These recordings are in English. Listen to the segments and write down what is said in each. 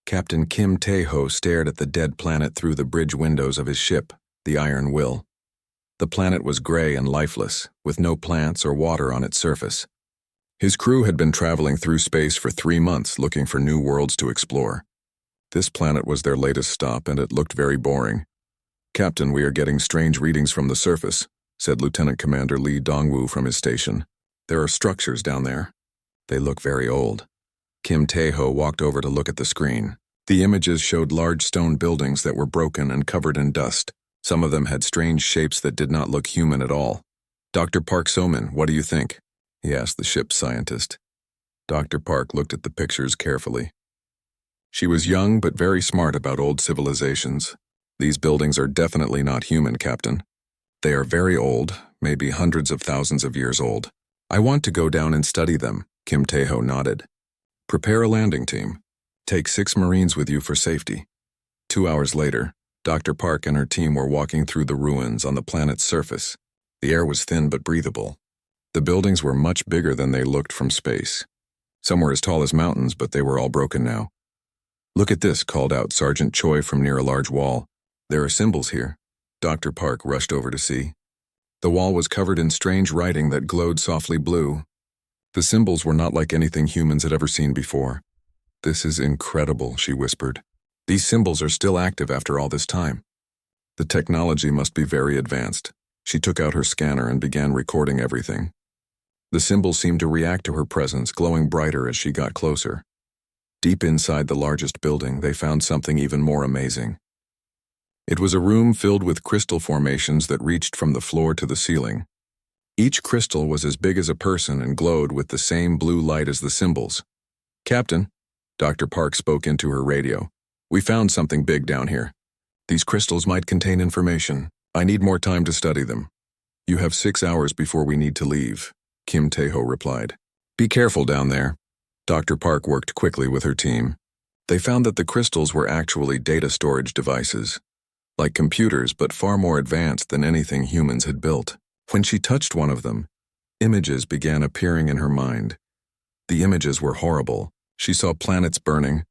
Captain Kim Tae-ho stared at the dead planet through the bridge windows of his ship, the Iron Will. The planet was gray and lifeless, with no plants or water on its surface. His crew had been traveling through space for 3 months looking for new worlds to explore. This planet was their latest stop, and it looked very boring. "Captain, we are getting strange readings from the surface," said Lieutenant Commander Lee Dongwoo from his station. "There are structures down there. They look very old." Kim Tae-ho walked over to look at the screen. The images showed large stone buildings that were broken and covered in dust. Some of them had strange shapes that did not look human at all. "Dr. Park So-min, what do you think?" he asked the ship's scientist. Dr. Park looked at the pictures carefully. She was young but very smart about old civilizations. "These buildings are definitely not human, Captain. They are very old, maybe hundreds of thousands of years old. I want to go down and study them," Kim Tae-ho nodded. "Prepare a landing team. Take 6 Marines with you for safety." 2 hours later, Dr. Park and her team were walking through the ruins on the planet's surface. The air was thin but breathable. The buildings were much bigger than they looked from space. Some were as tall as mountains, but they were all broken now. "Look at this," called out Sergeant Choi from near a large wall. "There are symbols here." Dr. Park rushed over to see. The wall was covered in strange writing that glowed softly blue. The symbols were not like anything humans had ever seen before. "This is incredible," she whispered. "These symbols are still active after all this time. The technology must be very advanced." She took out her scanner and began recording everything. The symbols seemed to react to her presence, glowing brighter as she got closer. Deep inside the largest building, they found something even more amazing. It was a room filled with crystal formations that reached from the floor to the ceiling. Each crystal was as big as a person and glowed with the same blue light as the symbols. "Captain," Dr. Park spoke into her radio, "we found something big down here. These crystals might contain information. I need more time to study them." "You have 6 hours before we need to leave," Kim Tae-ho replied. "Be careful down there." Dr. Park worked quickly with her team. They found that the crystals were actually data storage devices, like computers but far more advanced than anything humans had built. When she touched one of them, images began appearing in her mind. The images were horrible. She saw planets burning,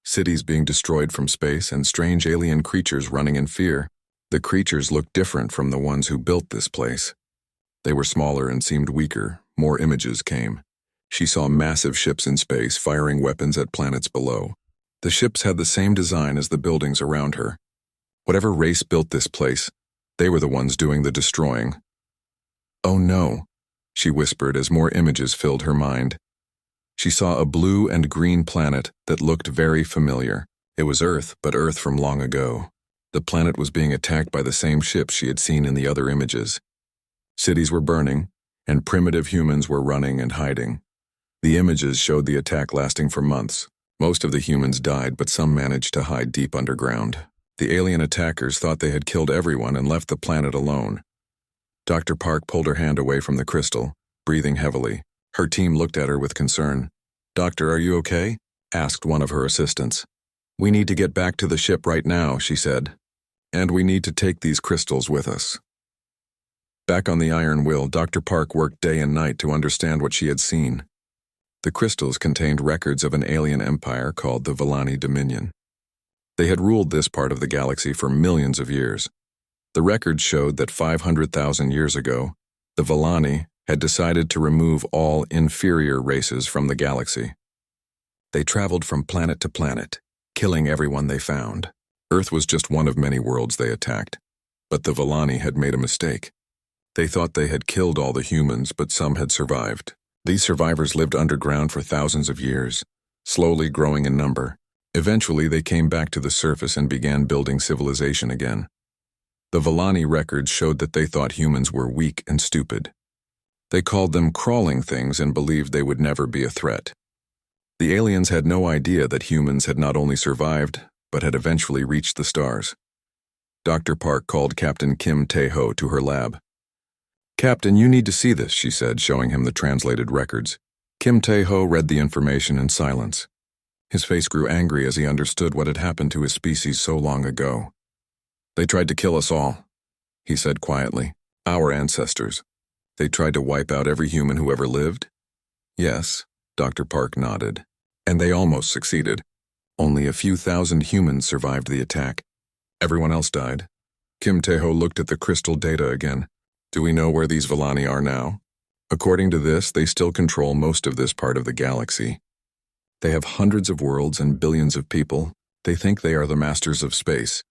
cities being destroyed from space, and strange alien creatures running in fear. The creatures looked different from the ones who built this place. They were smaller and seemed weaker. More images came. She saw massive ships in space firing weapons at planets below. The ships had the same design as the buildings around her. Whatever race built this place, they were the ones doing the destroying. "Oh no," she whispered as more images filled her mind. She saw a blue and green planet that looked very familiar. It was Earth, but Earth from long ago. The planet was being attacked by the same ships she had seen in the other images. Cities were burning, and primitive humans were running and hiding. The images showed the attack lasting for months. Most of the humans died, but some managed to hide deep underground. The alien attackers thought they had killed everyone and left the planet alone. Dr. Park pulled her hand away from the crystal, breathing heavily. Her team looked at her with concern. "Doctor, are you okay?" asked one of her assistants. "We need to get back to the ship right now," she said. "And we need to take these crystals with us." Back on the Iron Will, Dr. Park worked day and night to understand what she had seen. The crystals contained records of an alien empire called the Villani Dominion. They had ruled this part of the galaxy for millions of years. The records showed that 500,000 years ago, the Villani had decided to remove all inferior races from the galaxy. They traveled from planet to planet, killing everyone they found. Earth was just one of many worlds they attacked, but the Villani had made a mistake. They thought they had killed all the humans, but some had survived. These survivors lived underground for thousands of years, slowly growing in number. Eventually, they came back to the surface and began building civilization again. The Villani records showed that they thought humans were weak and stupid. They called them crawling things and believed they would never be a threat. The aliens had no idea that humans had not only survived, but had eventually reached the stars. Dr. Park called Captain Kim Tae-ho to her lab. "Captain, you need to see this," she said, showing him the translated records. Kim Tae-ho read the information in silence. His face grew angry as he understood what had happened to his species so long ago. "They tried to kill us all," he said quietly. "Our ancestors. They tried to wipe out every human who ever lived?" "Yes," Dr. Park nodded. "And they almost succeeded. Only a few thousand humans survived the attack. Everyone else died. Kim Tae-ho looked at the crystal data again. Do we know where these Villani are now? According to this, they still control most of this part of the galaxy. They have hundreds of worlds and billions of people. They think they are the masters of space.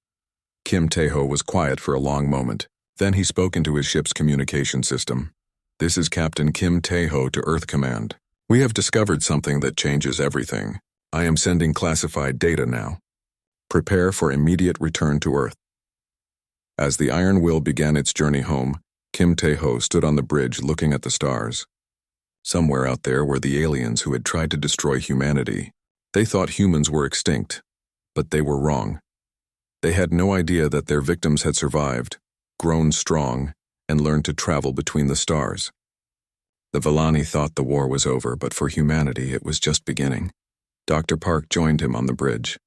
Kim Tae-ho was quiet for a long moment. Then he spoke into his ship's communication system. This is Captain Kim Tae-ho to Earth Command. We have discovered something that changes everything. I am sending classified data now. Prepare for immediate return to Earth. As the Iron Will began its journey home, Kim Tae-ho stood on the bridge looking at the stars. Somewhere out there were the aliens who had tried to destroy humanity. They thought humans were extinct, but they were wrong. They had no idea that their victims had survived, grown strong, and learned to travel between the stars. The Villani thought the war was over, but for humanity it was just beginning. Dr. Park joined him on the bridge.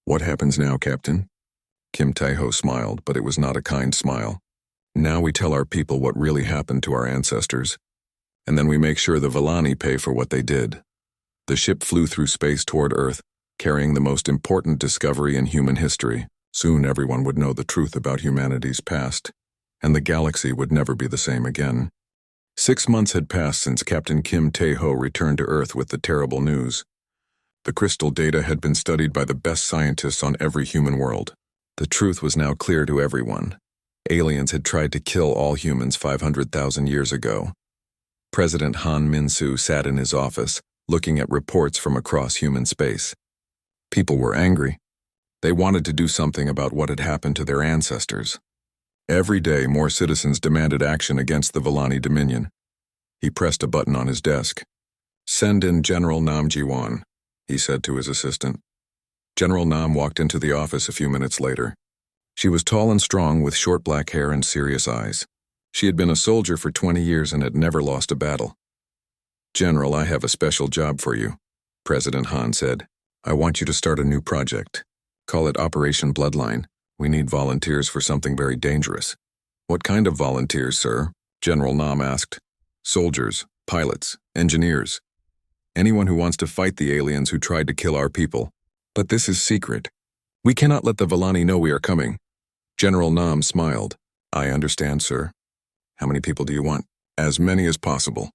What happens now, Captain? Kim Tae-ho smiled, but it was not a kind smile. Now we tell our people what really happened to our ancestors, and then we make sure the Villani pay for what they did. The ship flew through space toward Earth, carrying the most important discovery in human history. Soon everyone would know the truth about humanity's past, and the galaxy would never be the same again. 6 months had passed since Captain Kim Tae-ho returned to Earth with the terrible news. The crystal data had been studied by the best scientists on every human world. The truth was now clear to everyone. Aliens had tried to kill all humans 500,000 years ago. President Han Min-soo sat in his office, looking at reports from across human space. People were angry. They wanted to do something about what had happened to their ancestors. Every day, more citizens demanded action against the Villani Dominion. He pressed a button on his desk. "Send in General Nam Ji-won," he said to his assistant. General Nam walked into the office a few minutes later. She was tall and strong with short black hair and serious eyes. She had been a soldier for 20 years and had never lost a battle. "General, I have a special job for you," President Han said. "I want you to start a new project. Call it Operation Bloodline. We need volunteers for something very dangerous." "What kind of volunteers, sir?" General Nam asked. "Soldiers, pilots, engineers. Anyone who wants to fight the aliens who tried to kill our people. But this is secret. We cannot let the Villani know we are coming." General Nam smiled. "I understand, sir. How many people do you want?" "As many as possible.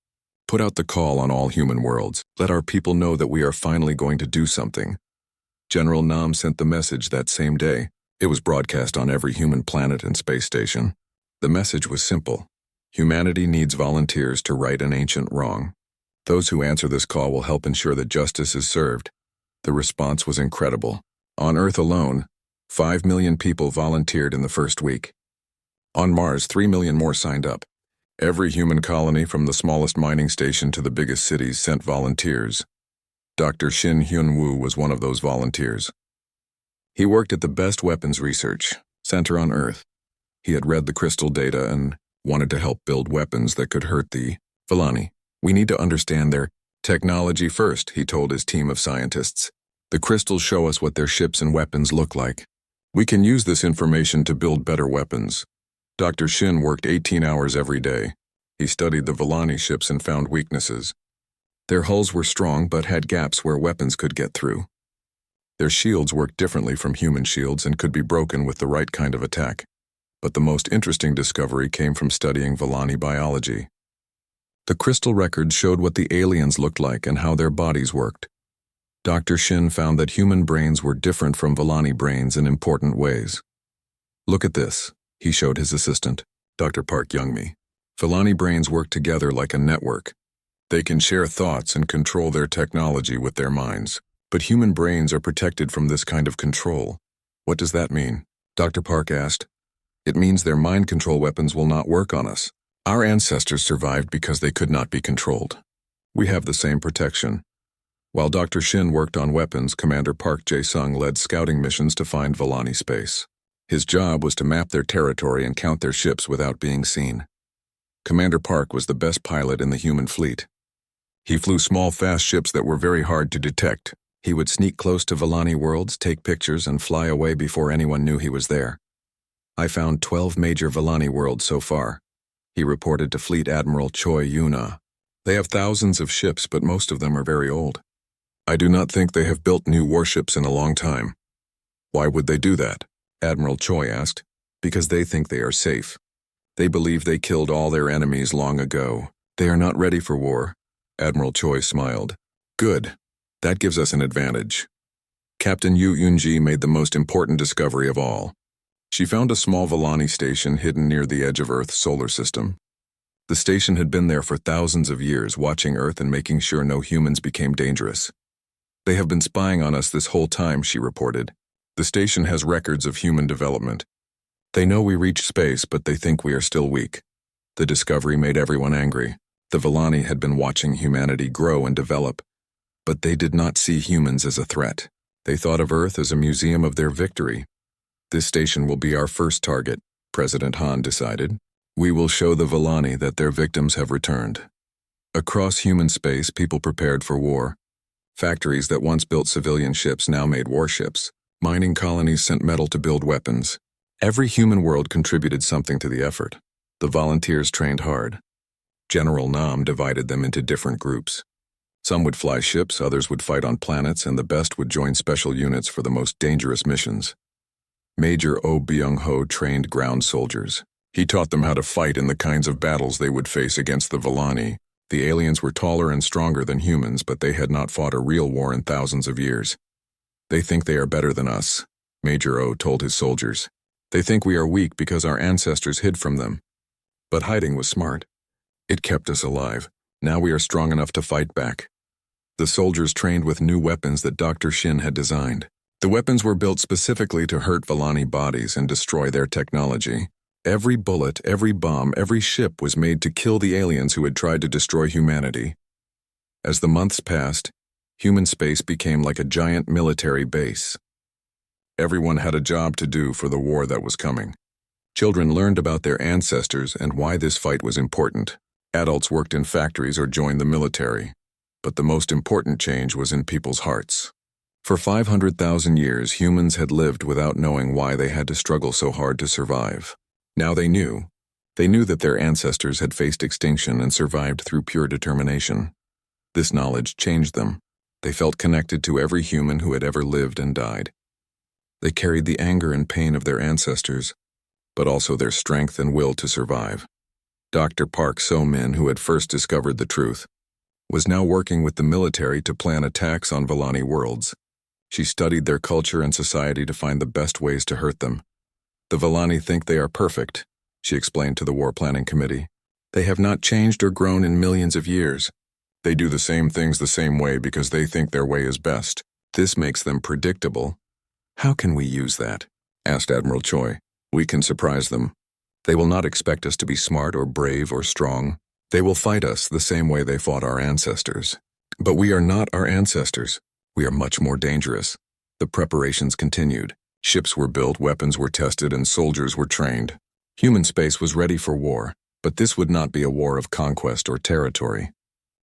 Put out the call on all human worlds. Let our people know that we are finally going to do something." General Nam sent the message that same day. It was broadcast on every human planet and space station. The message was simple. Humanity needs volunteers to right an ancient wrong. Those who answer this call will help ensure that justice is served. The response was incredible. On Earth alone, 5 million people volunteered in the first week. On Mars, 3 million more signed up. Every human colony from the smallest mining station to the biggest cities sent volunteers. Dr. Shin Hyun-woo was one of those volunteers. He worked at the best weapons research center on Earth. He had read the crystal data and wanted to help build weapons that could hurt the Villani. "We need to understand their technology first," he told his team of scientists. "The crystals show us what their ships and weapons look like. We can use this information to build better weapons." Dr. Shin worked 18 hours every day. He studied the Villani ships and found weaknesses. Their hulls were strong but had gaps where weapons could get through. Their shields worked differently from human shields and could be broken with the right kind of attack. But the most interesting discovery came from studying Villani biology. The crystal records showed what the aliens looked like and how their bodies worked. Dr. Shin found that human brains were different from Villani brains in important ways. "Look at this," he showed his assistant, Dr. Park Youngmi. "Villani brains work together like a network. They can share thoughts and control their technology with their minds. But human brains are protected from this kind of control." "What does that mean?" Dr. Park asked. "It means their mind control weapons will not work on us. Our ancestors survived because they could not be controlled. We have the same protection." While Dr. Shin worked on weapons, Commander Park Jae-sung led scouting missions to find Villani space. His job was to map their territory and count their ships without being seen. Commander Park was the best pilot in the human fleet. He flew small, fast ships that were very hard to detect. He would sneak close to Villani worlds, take pictures, and fly away before anyone knew he was there. "I found 12 major Villani worlds so far," he reported to Fleet Admiral Choi Yuna. "They have thousands of ships, but most of them are very old. I do not think they have built new warships in a long time. Why would they do that? Admiral Choi asked. Because they think they are safe. They believe they killed all their enemies long ago. They are not ready for war. Admiral Choi smiled. Good. That gives us an advantage. Captain Yu Yunji made the most important discovery of all. She found a small Volani station hidden near the edge of Earth's solar system. The station had been there for thousands of years, watching Earth and making sure no humans became dangerous. They have been spying on us this whole time, she reported. The station has records of human development. They know we reached space, but they think we are still weak. The discovery made everyone angry. The Volani had been watching humanity grow and develop, but they did not see humans as a threat. They thought of Earth as a museum of their victory. This station will be our first target, President Han decided. We will show the Volani that their victims have returned. Across human space, people prepared for war. Factories that once built civilian ships now made warships. Mining colonies sent metal to build weapons. Every human world contributed something to the effort. The volunteers trained hard. General Nam divided them into different groups. Some would fly ships, others would fight on planets, and the best would join special units for the most dangerous missions. Major Oh Byung-ho trained ground soldiers. He taught them how to fight in the kinds of battles they would face against the Volani. The aliens were taller and stronger than humans, but they had not fought a real war in thousands of years. They think they are better than us, Major Oh told his soldiers. They think we are weak because our ancestors hid from them. But hiding was smart. It kept us alive. Now we are strong enough to fight back. The soldiers trained with new weapons that Dr. Shin had designed. The weapons were built specifically to hurt Volani bodies and destroy their technology. Every bullet, every bomb, every ship was made to kill the aliens who had tried to destroy humanity. As the months passed, human space became like a giant military base. Everyone had a job to do for the war that was coming. Children learned about their ancestors and why this fight was important. Adults worked in factories or joined the military. But the most important change was in people's hearts. For 500,000 years, humans had lived without knowing why they had to struggle so hard to survive. Now they knew. They knew that their ancestors had faced extinction and survived through pure determination. This knowledge changed them. They felt connected to every human who had ever lived and died. They carried the anger and pain of their ancestors, but also their strength and will to survive. Dr. Park So-min, who had first discovered the truth, was now working with the military to plan attacks on Volani worlds. She studied their culture and society to find the best ways to hurt them. The Volani think they are perfect, she explained to the War Planning Committee. They have not changed or grown in millions of years. They do the same things the same way because they think their way is best. This makes them predictable. How can we use that? Asked Admiral Choi. We can surprise them. They will not expect us to be smart or brave or strong. They will fight us the same way they fought our ancestors. But we are not our ancestors. We are much more dangerous. The preparations continued. Ships were built, weapons were tested, and soldiers were trained. Human space was ready for war, but this would not be a war of conquest or territory.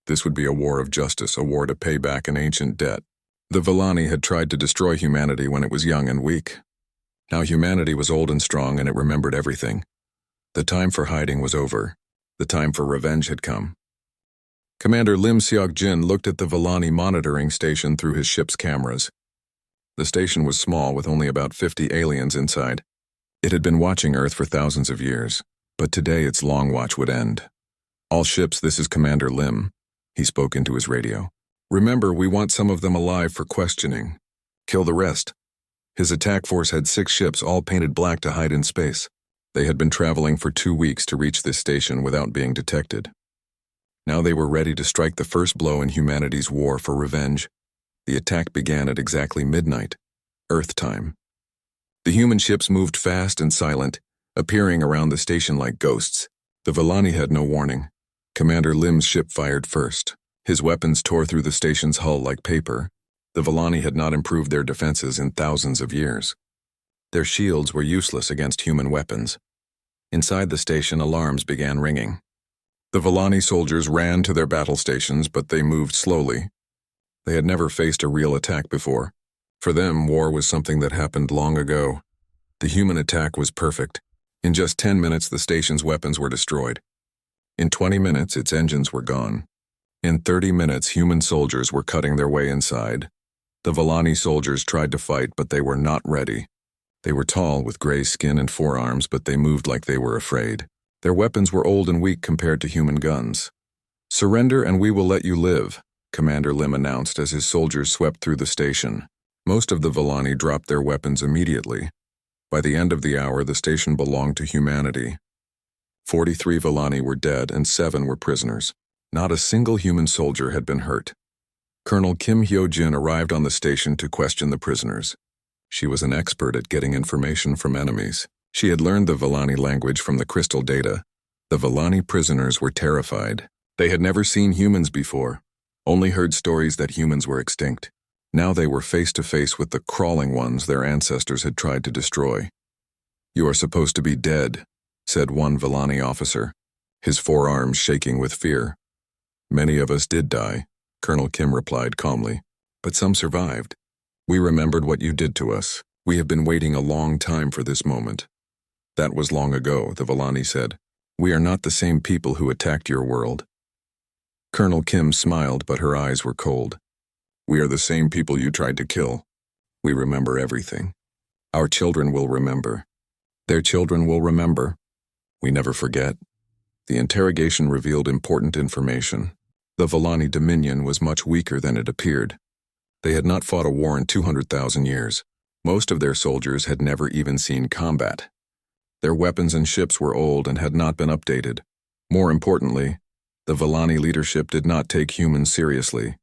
This would be a war of justice, a war to pay back an ancient debt. The Volani had tried to destroy humanity when it was young and weak. Now humanity was old and strong, and it remembered everything. The time for hiding was over. The time for revenge had come. Commander Lim Seok-jin looked at the Volani monitoring station through his ship's cameras. The station was small, with only about 50 aliens inside. It had been watching Earth for thousands of years, but today its long watch would end. All ships, this is Commander Lim. He spoke into his radio. Remember, we want some of them alive for questioning. Kill the rest. His attack force had 6 ships, all painted black to hide in space. They had been traveling for 2 weeks to reach this station without being detected. Now they were ready to strike the first blow in humanity's war for revenge. The attack began at exactly midnight, Earth time. The human ships moved fast and silent, appearing around the station like ghosts. The Volani had no warning. Commander Lim's ship fired first. His weapons tore through the station's hull like paper. The Volani had not improved their defenses in thousands of years. Their shields were useless against human weapons. Inside the station, alarms began ringing. The Volani soldiers ran to their battle stations, but they moved slowly. They had never faced a real attack before. For them, war was something that happened long ago. The human attack was perfect. In just 10 minutes, the station's weapons were destroyed. In 20 minutes, its engines were gone. In 30 minutes, human soldiers were cutting their way inside. The Volani soldiers tried to fight, but they were not ready. They were tall, with gray skin and forearms, but they moved like they were afraid. Their weapons were old and weak compared to human guns. "Surrender and we will let you live," Commander Lim announced as his soldiers swept through the station. Most of the Volani dropped their weapons immediately. By the end of the hour, the station belonged to humanity. 43 Volani were dead and 7 were prisoners. Not a single human soldier had been hurt. Colonel Kim Hyo-jin arrived on the station to question the prisoners. She was an expert at getting information from enemies. She had learned the Volani language from the crystal data. The Volani prisoners were terrified. They had never seen humans before, only heard stories that humans were extinct. Now they were face to face with the crawling ones their ancestors had tried to destroy. "You are supposed to be dead," said one Volani officer, his forearms shaking with fear. "Many of us did die," Colonel Kim replied calmly, "but some survived. We remembered what you did to us. We have been waiting a long time for this moment." "That was long ago," the Volani said. "We are not the same people who attacked your world." Colonel Kim smiled, but her eyes were cold. "We are the same people you tried to kill. We remember everything. Our children will remember. Their children will remember. We never forget." The interrogation revealed important information. The Volani Dominion was much weaker than it appeared. They had not fought a war in 200,000 years. Most of their soldiers had never even seen combat. Their weapons and ships were old and had not been updated. More importantly, the Volani leadership did not take humans seriously.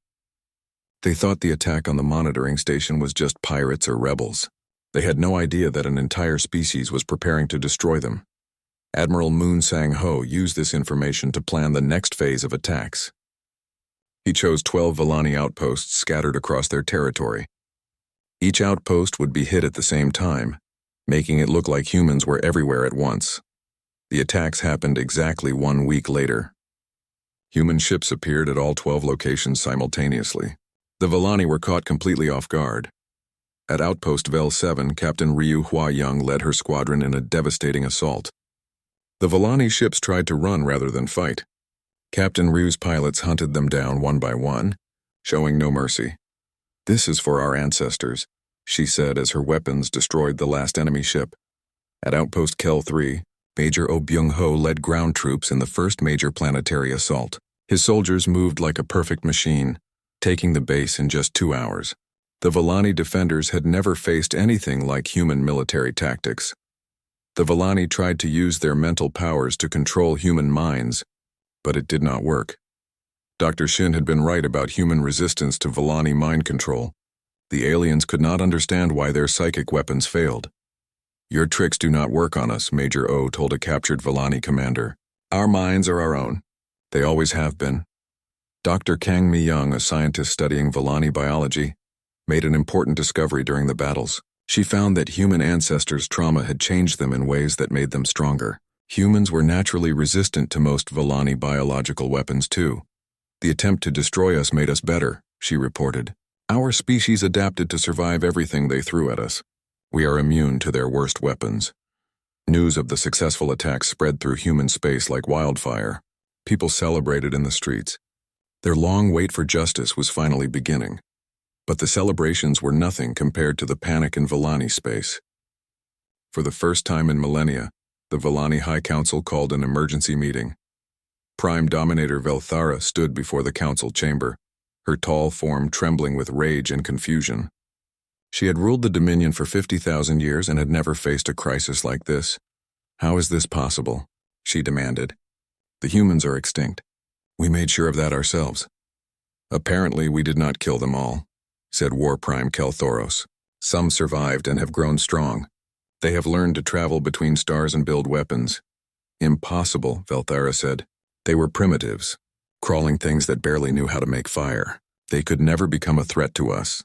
They thought the attack on the monitoring station was just pirates or rebels. They had no idea that an entire species was preparing to destroy them. Admiral Moon Sang-ho used this information to plan the next phase of attacks. He chose 12 Volani outposts scattered across their territory. Each outpost would be hit at the same time, making it look like humans were everywhere at once. The attacks happened exactly 1 week later. Human ships appeared at all 12 locations simultaneously. The Volani were caught completely off guard. At Outpost Vel 7, Captain Ryu Hua-young led her squadron in a devastating assault. The Volani ships tried to run rather than fight. Captain Ryu's pilots hunted them down one by one, showing no mercy. "This is for our ancestors," she said as her weapons destroyed the last enemy ship. At Outpost Kel 3, Major Oh Byung-ho led ground troops in the first major planetary assault. His soldiers moved like a perfect machine, taking the base in just 2 hours. The Volani defenders had never faced anything like human military tactics. The Volani tried to use their mental powers to control human minds, but it did not work. Dr. Shin had been right about human resistance to Volani mind control. The aliens could not understand why their psychic weapons failed. "Your tricks do not work on us," Major O told a captured Volani commander. "Our minds are our own. They always have been." Dr. Kang Mi-young, a scientist studying Volani biology, made an important discovery during the battles. She found that human ancestors' trauma had changed them in ways that made them stronger. Humans were naturally resistant to most Volani biological weapons too. "The attempt to destroy us made us better," she reported. "Our species adapted to survive everything they threw at us. We are immune to their worst weapons." News of the successful attack spread through human space like wildfire. People celebrated in the streets. Their long wait for justice was finally beginning. But the celebrations were nothing compared to the panic in Volani space. For the first time in millennia, the Volani High Council called an emergency meeting. Prime Dominator Velthara stood before the council chamber, her tall form trembling with rage and confusion. She had ruled the Dominion for 50,000 years and had never faced a crisis like this. "How is this possible?" she demanded. "The humans are extinct. We made sure of that ourselves." "Apparently we did not kill them all," said War Prime Kelthoros. "Some survived and have grown strong. They have learned to travel between stars and build weapons." "Impossible," Velthara said. "They were primitives, crawling things that barely knew how to make fire. They could never become a threat to us."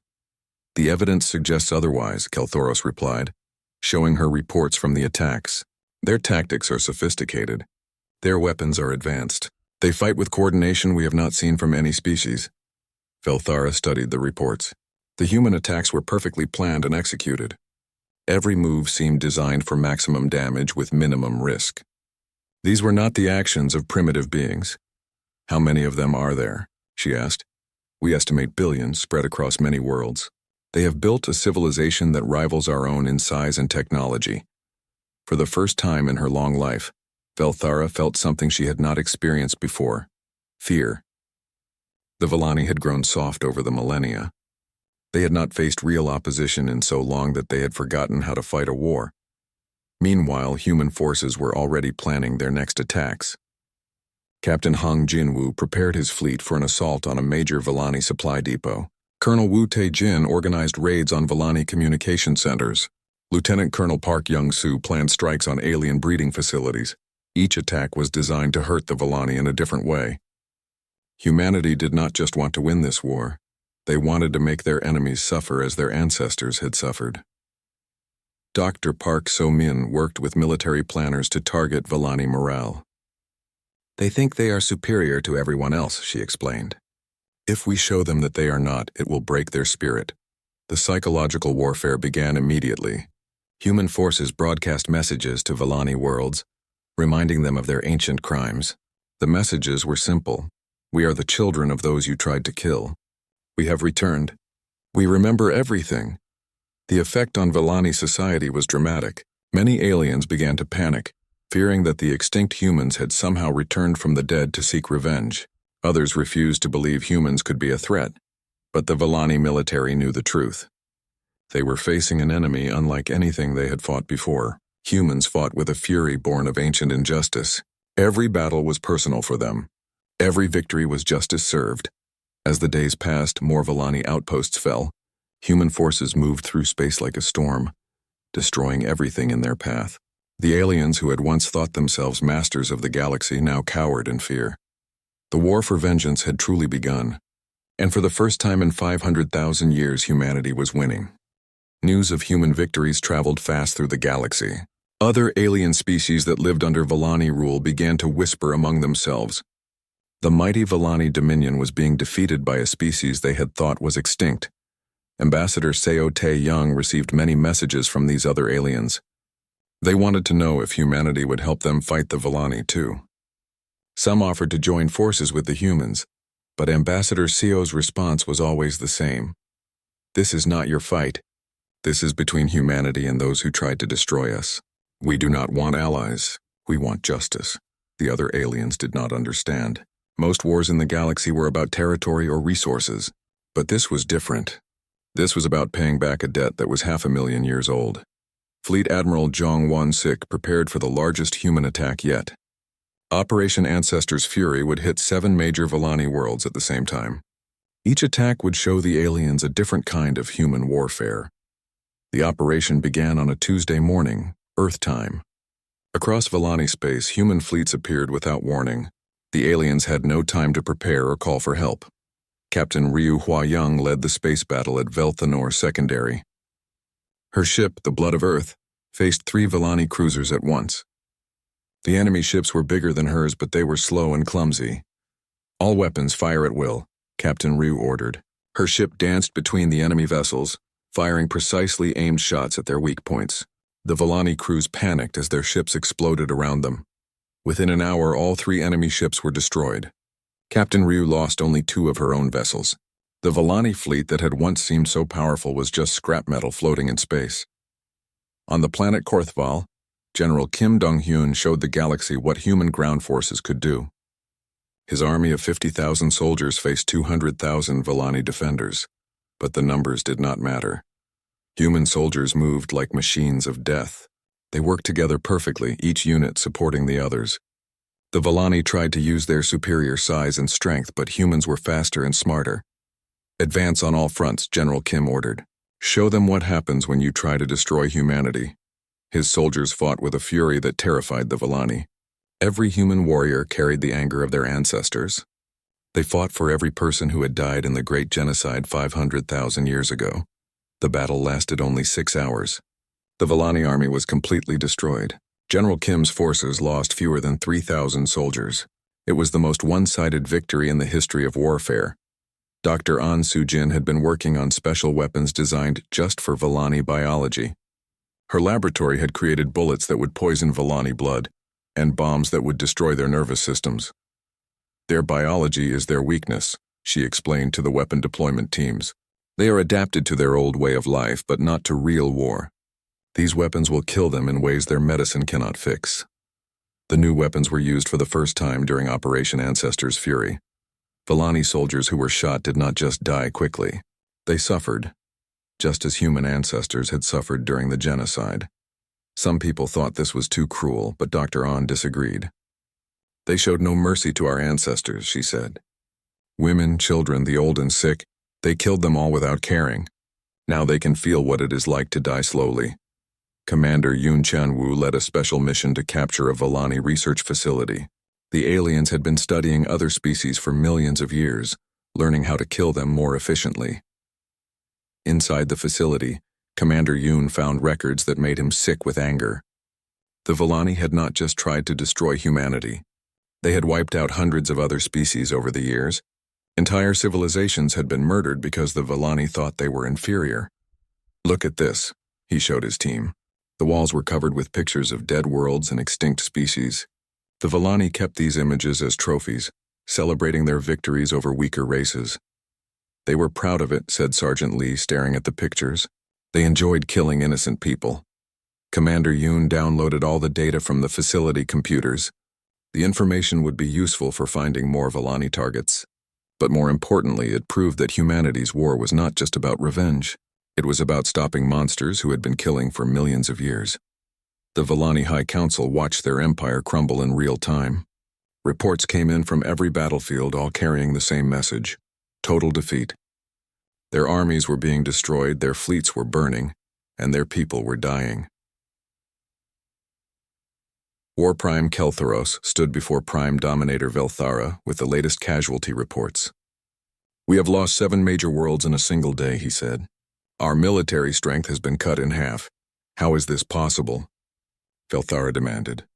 "The evidence suggests otherwise," Kelthoros replied, showing her reports from the attacks. "Their tactics are sophisticated. Their weapons are advanced. They fight with coordination we have not seen from any species." Velthara studied the reports. The human attacks were perfectly planned and executed. Every move seemed designed for maximum damage with minimum risk. These were not the actions of primitive beings. How many of them are there? she asked. We estimate billions spread across many worlds. They have built a civilization that rivals our own in size and technology. For the first time in her long life, Velthara felt something she had not experienced before: fear. The Vellani had grown soft over the millennia. They had not faced real opposition in so long that they had forgotten how to fight a war. Meanwhile, human forces were already planning their next attacks. Captain Hung Jinwoo prepared his fleet for an assault on a major Vellani supply depot. Colonel Wu Tae-jin organized raids on Vellani communication centers. Lieutenant Colonel Park Young-soo planned strikes on alien breeding facilities. Each attack was designed to hurt the Vellani in a different way. Humanity did not just want to win this war. They wanted to make their enemies suffer as their ancestors had suffered. Dr. Park So-min worked with military planners to target Vellani morale. They think they are superior to everyone else, she explained. If we show them that they are not, it will break their spirit. The psychological warfare began immediately. Human forces broadcast messages to Vellani worlds, reminding them of their ancient crimes. The messages were simple. We are the children of those you tried to kill. We have returned. We remember everything. The effect on Vellani society was dramatic. Many aliens began to panic, fearing that the extinct humans had somehow returned from the dead to seek revenge. Others refused to believe humans could be a threat, but the Vellani military knew the truth. They were facing an enemy unlike anything they had fought before. Humans fought with a fury born of ancient injustice. Every battle was personal for them. Every victory was justice served. As the days passed, more Vellani outposts fell. Human forces moved through space like a storm, destroying everything in their path. The aliens who had once thought themselves masters of the galaxy now cowered in fear. The war for vengeance had truly begun, and for the first time in 500,000 years humanity was winning. News of human victories traveled fast through the galaxy. Other alien species that lived under Vellani rule began to whisper among themselves. The mighty Vellani dominion was being defeated by a species they had thought was extinct. Ambassador Seo Tae-young received many messages from these other aliens. They wanted to know if humanity would help them fight the Vellani too. Some offered to join forces with the humans, but Ambassador Seo's response was always the same. This is not your fight. This is between humanity and those who tried to destroy us. We do not want allies. We want justice. The other aliens did not understand. Most wars in the galaxy were about territory or resources, but this was different. This was about paying back a debt that was 500,000 years old. Fleet Admiral Jong Won-sik prepared for the largest human attack yet. Operation Ancestor's Fury would hit 7 major Vellani worlds at the same time. Each attack would show the aliens a different kind of human warfare. The operation began on a Tuesday morning, Earth time. Across Vellani space, human fleets appeared without warning. The aliens had no time to prepare or call for help. Captain Ryu Hua-young led the space battle at Velthanor Secondary. Her ship, the Blood of Earth, faced 3 Vellani cruisers at once. The enemy ships were bigger than hers, but they were slow and clumsy. All weapons fire at will, Captain Ryu ordered. Her ship danced between the enemy vessels, firing precisely aimed shots at their weak points. The Vellani crews panicked as their ships exploded around them. Within an hour, all 3 enemy ships were destroyed. Captain Ryu lost only 2 of her own vessels. The Vellani fleet that had once seemed so powerful was just scrap metal floating in space. On the planet Korthval, General Kim Dong-hyun showed the galaxy what human ground forces could do. His army of 50,000 soldiers faced 200,000 Vellani defenders, but the numbers did not matter. Human soldiers moved like machines of death. They worked together perfectly, each unit supporting the others. The Vellani tried to use their superior size and strength, but humans were faster and smarter. Advance on all fronts, General Kim ordered. Show them what happens when you try to destroy humanity. His soldiers fought with a fury that terrified the Vellani. Every human warrior carried the anger of their ancestors. They fought for every person who had died in the great genocide 500,000 years ago. The battle lasted only 6 hours. The Vellani army was completely destroyed. General Kim's forces lost fewer than 3,000 soldiers. It was the most one-sided victory in the history of warfare. Dr. An Soo-jin had been working on special weapons designed just for Vellani biology. Her laboratory had created bullets that would poison Vellani blood, and bombs that would destroy their nervous systems. Their biology is their weakness, she explained to the weapon deployment teams. They are adapted to their old way of life, but not to real war. These weapons will kill them in ways their medicine cannot fix. The new weapons were used for the first time during Operation Ancestor's Fury. Volani soldiers who were shot did not just die quickly. They suffered, just as human ancestors had suffered during the genocide. Some people thought this was too cruel, but Dr. Ahn disagreed. They showed no mercy to our ancestors, she said. Women, children, the old and sick, they killed them all without caring. Now they can feel what it is like to die slowly. Commander Yun Chan-woo led a special mission to capture a Volani research facility. The aliens had been studying other species for millions of years, learning how to kill them more efficiently. Inside the facility, Commander Yun found records that made him sick with anger. The Volani had not just tried to destroy humanity. They had wiped out hundreds of other species over the years. Entire civilizations had been murdered because the Volani thought they were inferior. Look at this, he showed his team. The walls were covered with pictures of dead worlds and extinct species. The Volani kept these images as trophies, celebrating their victories over weaker races. They were proud of it, said Sergeant Lee, staring at the pictures. They enjoyed killing innocent people. Commander Yoon downloaded all the data from the facility computers. The information would be useful for finding more Volani targets. But more importantly, it proved that humanity's war was not just about revenge. It was about stopping monsters who had been killing for millions of years. The Volani High Council watched their empire crumble in real time. Reports came in from every battlefield, all carrying the same message: total defeat. Their armies were being destroyed, their fleets were burning, and their people were dying. War Prime Keltharos stood before Prime Dominator Velthara with the latest casualty reports. "We have lost 7 major worlds in a single day," he said. "Our military strength has been cut in half. How is this possible?" Velthara demanded.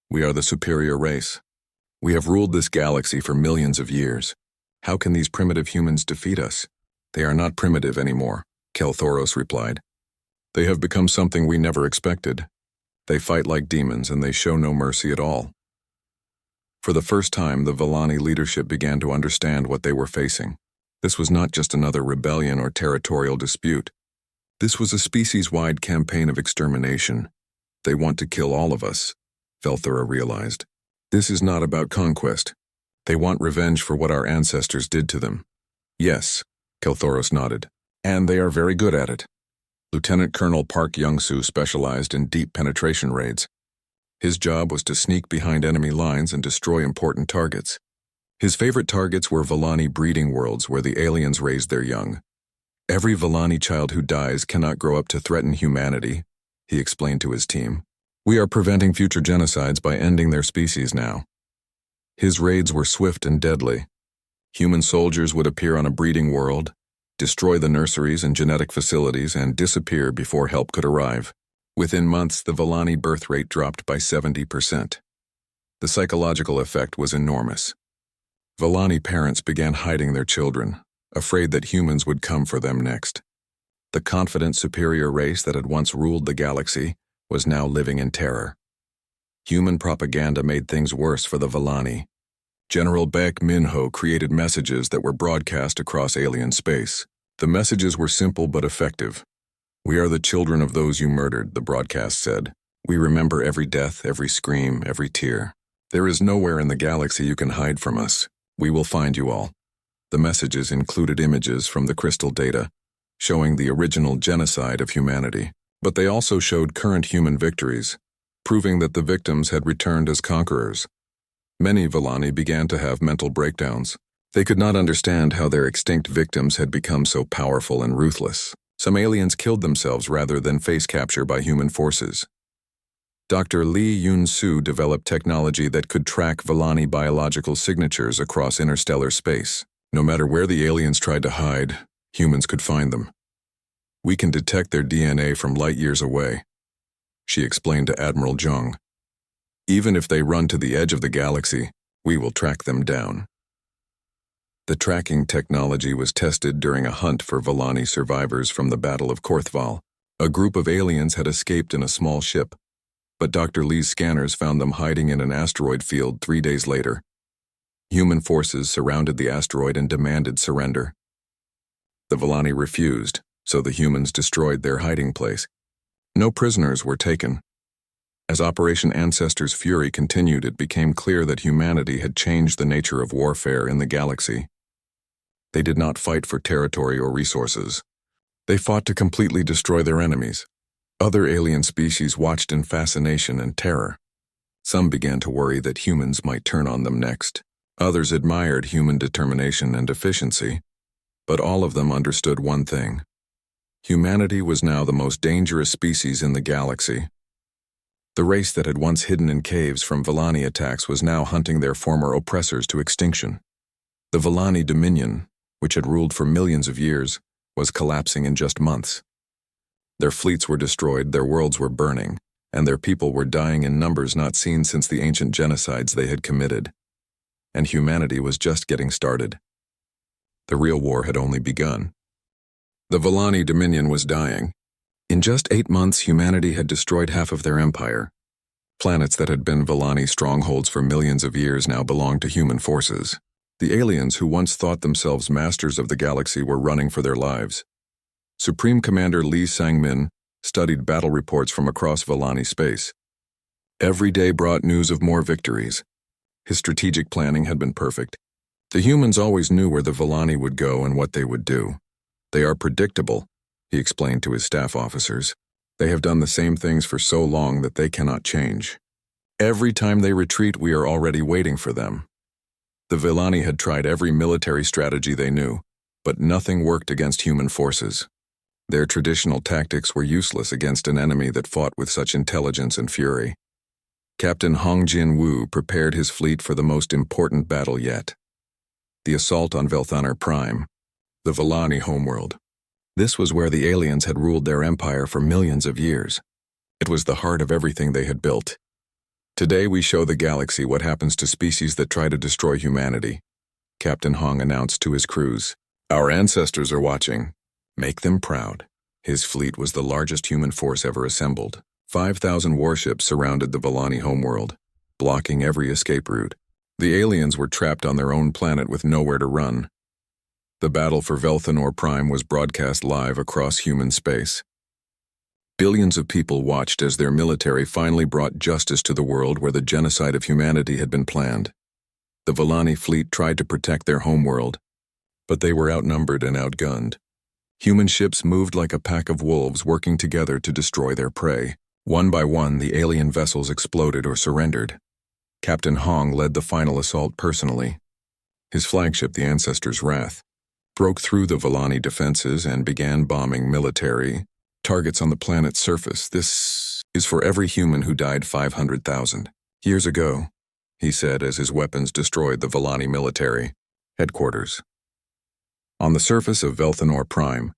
"We are the superior race. We have ruled this galaxy for millions of years. How can these primitive humans defeat us?" "They are not primitive anymore," Keltharos replied. "They have become something we never expected. They fight like demons and they show no mercy at all." For the first time, the Volani leadership began to understand what they were facing. This was not just another rebellion or territorial dispute. This was a species-wide campaign of extermination. They want to kill all of us, Velthara realized. This is not about conquest. They want revenge for what our ancestors did to them. "Yes," Keltharos nodded, "and they are very good at it." Lieutenant Colonel Park Young-soo specialized in deep penetration raids. His job was to sneak behind enemy lines and destroy important targets. His favorite targets were Volani breeding worlds where the aliens raised their young. "Every Volani child who dies cannot grow up to threaten humanity," he explained to his team. "We are preventing future genocides by ending their species now." His raids were swift and deadly. Human soldiers would appear on a breeding world, destroy the nurseries and genetic facilities, and disappear before help could arrive. Within months, the Volani birth rate dropped by 70%. The psychological effect was enormous. Volani parents began hiding their children, afraid that humans would come for them next. The confident superior race that had once ruled the galaxy was now living in terror. Human propaganda made things worse for the Volani. General Baek Min-ho created messages that were broadcast across alien space. The messages were simple but effective. "We are the children of those you murdered," the broadcast said. "We remember every death, every scream, every tear. There is nowhere in the galaxy you can hide from us. We will find you all." The messages included images from the crystal data, showing the original genocide of humanity. But they also showed current human victories, proving that the victims had returned as conquerors. Many Volani began to have mental breakdowns. They could not understand how their extinct victims had become so powerful and ruthless. Some aliens killed themselves rather than face capture by human forces. Dr. Lee Yun-soo developed technology that could track Volani biological signatures across interstellar space. No matter where the aliens tried to hide, humans could find them. "We can detect their DNA from light years away," she explained to Admiral Jung. "Even if they run to the edge of the galaxy, we will track them down." The tracking technology was tested during a hunt for Volani survivors from the Battle of Korthval. A group of aliens had escaped in a small ship, but Dr. Lee's scanners found them hiding in an asteroid field 3 days later. Human forces surrounded the asteroid and demanded surrender. The Villani refused, so the humans destroyed their hiding place. No prisoners were taken. As Operation Ancestor's Fury continued, it became clear that humanity had changed the nature of warfare in the galaxy. They did not fight for territory or resources. They fought to completely destroy their enemies. Other alien species watched in fascination and terror. Some began to worry that humans might turn on them next. Others admired human determination and efficiency. But all of them understood one thing. Humanity was now the most dangerous species in the galaxy. The race that had once hidden in caves from Villani attacks was now hunting their former oppressors to extinction. The Villani Dominion, which had ruled for millions of years, was collapsing in just months. Their fleets were destroyed, their worlds were burning, and their people were dying in numbers not seen since the ancient genocides they had committed. And humanity was just getting started. The real war had only begun. The Villani Dominion was dying. In just 8 months, humanity had destroyed half of their empire. Planets that had been Villani strongholds for millions of years now belonged to human forces. The aliens who once thought themselves masters of the galaxy were running for their lives. Supreme Commander Lee Sang-min studied battle reports from across Villani space. Every day brought news of more victories. His strategic planning had been perfect. The humans always knew where the Villani would go and what they would do. They are predictable, he explained to his staff officers. They have done the same things for so long that they cannot change. Every time they retreat, we are already waiting for them. The Villani had tried every military strategy they knew, but nothing worked against human forces. Their traditional tactics were useless against an enemy that fought with such intelligence and fury. Captain Hong Jin-woo prepared his fleet for the most important battle yet. The assault on Velthanar Prime, the Villani homeworld. This was where the aliens had ruled their empire for millions of years. It was the heart of everything they had built. Today we show the galaxy what happens to species that try to destroy humanity, Captain Hong announced to his crews. Our ancestors are watching. Make them proud. His fleet was the largest human force ever assembled. 5,000 warships surrounded the Villani homeworld, blocking every escape route. The aliens were trapped on their own planet with nowhere to run. The battle for Velthanar Prime was broadcast live across human space. Billions of people watched as their military finally brought justice to the world where the genocide of humanity had been planned. The Villani fleet tried to protect their homeworld, but they were outnumbered and outgunned. Human ships moved like a pack of wolves working together to destroy their prey. One by one, the alien vessels exploded or surrendered. Captain Hong led the final assault personally. His flagship, the Ancestor's Wrath, broke through the Villani defenses and began bombing military targets on the planet's surface. This is for every human who died 500,000 years ago, he said as his weapons destroyed the Villani military headquarters. On the surface of Velthanar Prime,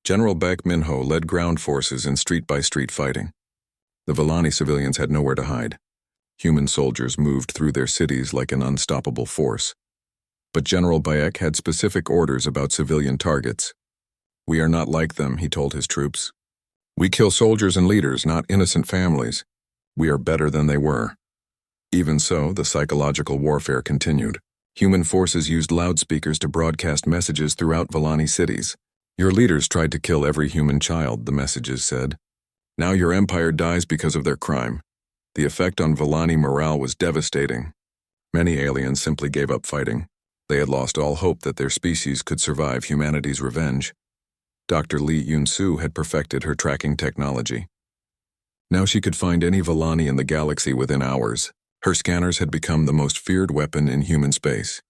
General Baek Min-ho led ground forces in street-by-street fighting. The Villani civilians had nowhere to hide. Human soldiers moved through their cities like an unstoppable force. But General Baek had specific orders about civilian targets. We are not like them, he told his troops. We kill soldiers and leaders, not innocent families. We are better than they were. Even so, the psychological warfare continued. Human forces used loudspeakers to broadcast messages throughout Villani cities. Your leaders tried to kill every human child, the messages said. Now your empire dies because of their crime. The effect on Villani morale was devastating. Many aliens simply gave up fighting. They had lost all hope that their species could survive humanity's revenge. Dr. Lee Yun-soo had perfected her tracking technology. Now she could find any Villani in the galaxy within hours. Her scanners had become the most feared weapon in human space.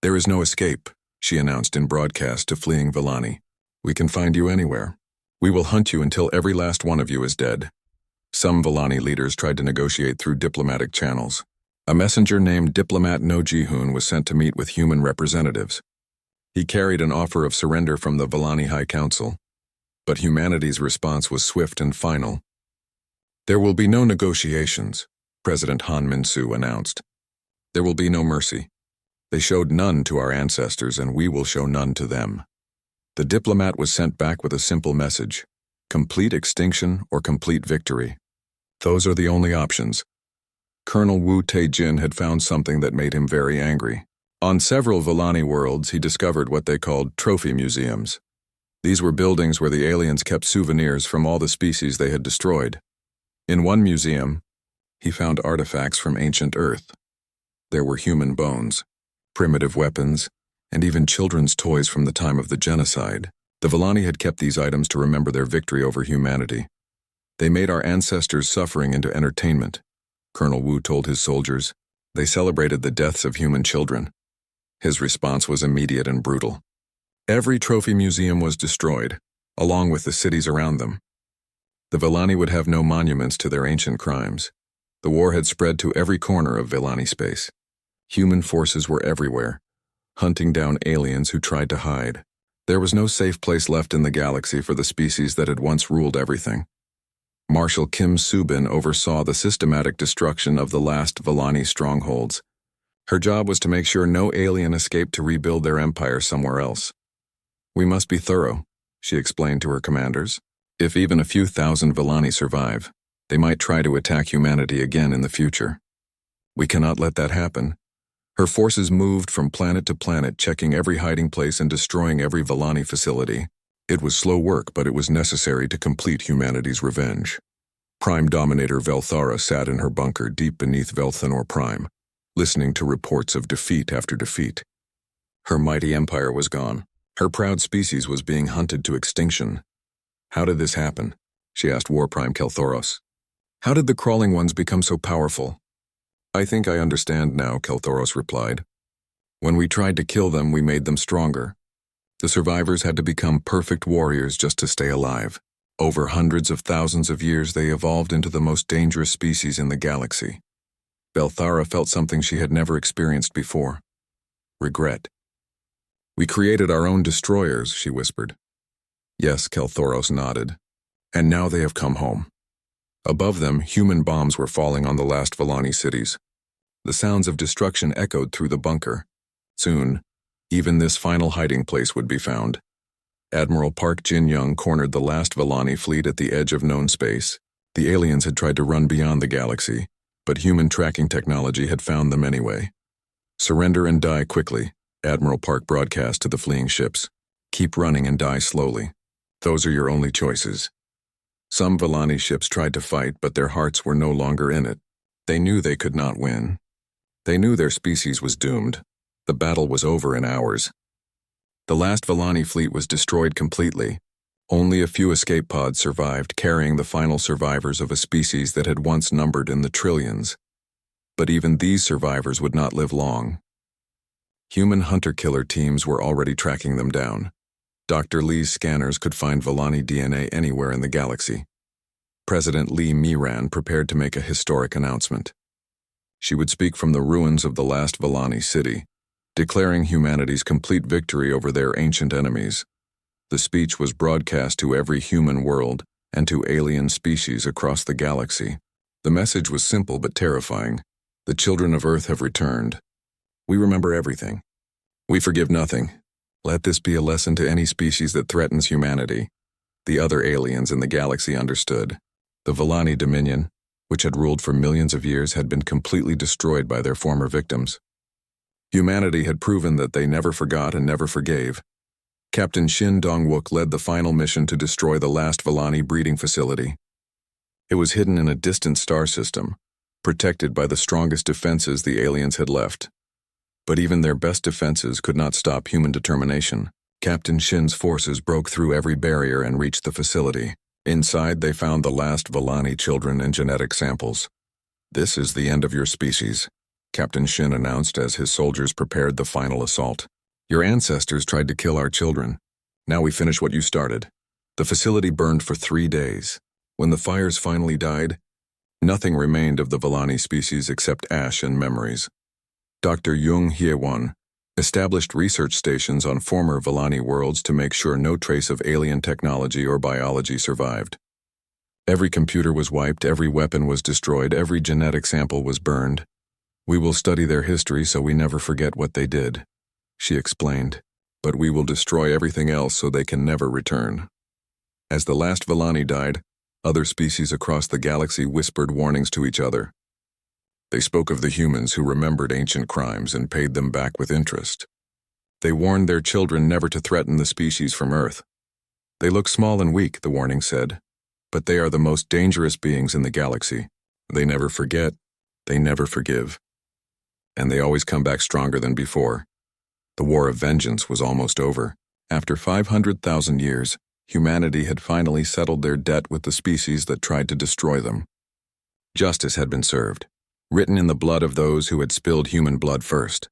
There is no escape, she announced in broadcast to fleeing Villani. We can find you anywhere. We will hunt you until every last one of you is dead. Some Villani leaders tried to negotiate through diplomatic channels. A messenger named Diplomat No Ji-hoon was sent to meet with human representatives. He carried an offer of surrender from the Villani High Council, but humanity's response was swift and final. There will be no negotiations, President Han Min-soo announced. There will be no mercy. They showed none to our ancestors, and we will show none to them. The diplomat was sent back with a simple message: complete extinction or complete victory. Those are the only options. Colonel Wu Tae-jin had found something that made him very angry. On several Villani worlds, he discovered what they called trophy museums. These were buildings where the aliens kept souvenirs from all the species they had destroyed. In one museum, he found artifacts from ancient Earth. There were human bones, primitive weapons, and even children's toys from the time of the genocide. The Villani had kept these items to remember their victory over humanity. They made our ancestors' suffering into entertainment, Colonel Wu told his soldiers. They celebrated the deaths of human children. His response was immediate and brutal. Every trophy museum was destroyed, along with the cities around them. The Villani would have no monuments to their ancient crimes. The war had spread to every corner of Villani space. Human forces were everywhere, hunting down aliens who tried to hide. There was no safe place left in the galaxy for the species that had once ruled everything. Marshal Kim Subin oversaw the systematic destruction of the last Villani strongholds. Her job was to make sure no alien escaped to rebuild their empire somewhere else. "We must be thorough," she explained to her commanders. "If even a few thousand Villani survive, they might try to attack humanity again in the future. We cannot let that happen." Her forces moved from planet to planet, checking every hiding place and destroying every Villani facility. It was slow work, but it was necessary to complete humanity's revenge. Prime Dominator Velthara sat in her bunker deep beneath Velthanor Prime, listening to reports of defeat after defeat. Her mighty empire was gone. Her proud species was being hunted to extinction. "How did this happen?" she asked War Prime Kelthoros. "How did the crawling ones become so powerful?" "I think I understand now," Kelthoros replied. "When we tried to kill them, we made them stronger. The survivors had to become perfect warriors just to stay alive. Over hundreds of thousands of years, they evolved into the most dangerous species in the galaxy." Velthara felt something she had never experienced before: regret. "We created our own destroyers," she whispered. "Yes," Kelthoros nodded. "And now they have come home." Above them, human bombs were falling on the last Villani cities. The sounds of destruction echoed through the bunker. Soon, even this final hiding place would be found. Admiral Park Jin-young cornered the last Villani fleet at the edge of known space. The aliens had tried to run beyond the galaxy, but human tracking technology had found them anyway. "Surrender and die quickly," Admiral Park broadcast to the fleeing ships. "Keep running and die slowly. Those are your only choices." Some Villani ships tried to fight, but their hearts were no longer in it. They knew they could not win. They knew their species was doomed. The battle was over in hours. The last Villani fleet was destroyed completely. Only a few escape pods survived, carrying the final survivors of a species that had once numbered in the trillions. But even these survivors would not live long. Human hunter-killer teams were already tracking them down. Dr. Lee's scanners could find Villani DNA anywhere in the galaxy. President Lee Miran prepared to make a historic announcement. She would speak from the ruins of the last Villani city, declaring humanity's complete victory over their ancient enemies. The speech was broadcast to every human world and to alien species across the galaxy. The message was simple but terrifying. The children of Earth have returned. We remember everything. We forgive nothing. Let this be a lesson to any species that threatens humanity. The other aliens in the galaxy understood. The Villani Dominion, which had ruled for millions of years, had been completely destroyed by their former victims. Humanity had proven that they never forgot and never forgave. Captain Shin Dong-wook led the final mission to destroy the last Villani breeding facility. It was hidden in a distant star system, protected by the strongest defenses the aliens had left. But even their best defenses could not stop human determination. Captain Shin's forces broke through every barrier and reached the facility. Inside, they found the last Villani children and genetic samples. "This is the end of your species," Captain Shin announced as his soldiers prepared the final assault. "Your ancestors tried to kill our children. Now we finish what you started." The facility burned for 3 days. When the fires finally died, nothing remained of the Villani species except ash and memories. Dr. Jung Hye-won established research stations on former Villani worlds to make sure no trace of alien technology or biology survived. Every computer was wiped, every weapon was destroyed, every genetic sample was burned. "We will study their history so we never forget what they did," she explained, "but we will destroy everything else so they can never return." As the last Villani died, other species across the galaxy whispered warnings to each other. They spoke of the humans who remembered ancient crimes and paid them back with interest. They warned their children never to threaten the species from Earth. They look small and weak, the warning said, but they are the most dangerous beings in the galaxy. They never forget, they never forgive, and they always come back stronger than before. The War of Vengeance was almost over. After 500,000 years, humanity had finally settled their debt with the species that tried to destroy them. Justice had been served, written in the blood of those who had spilled human blood first.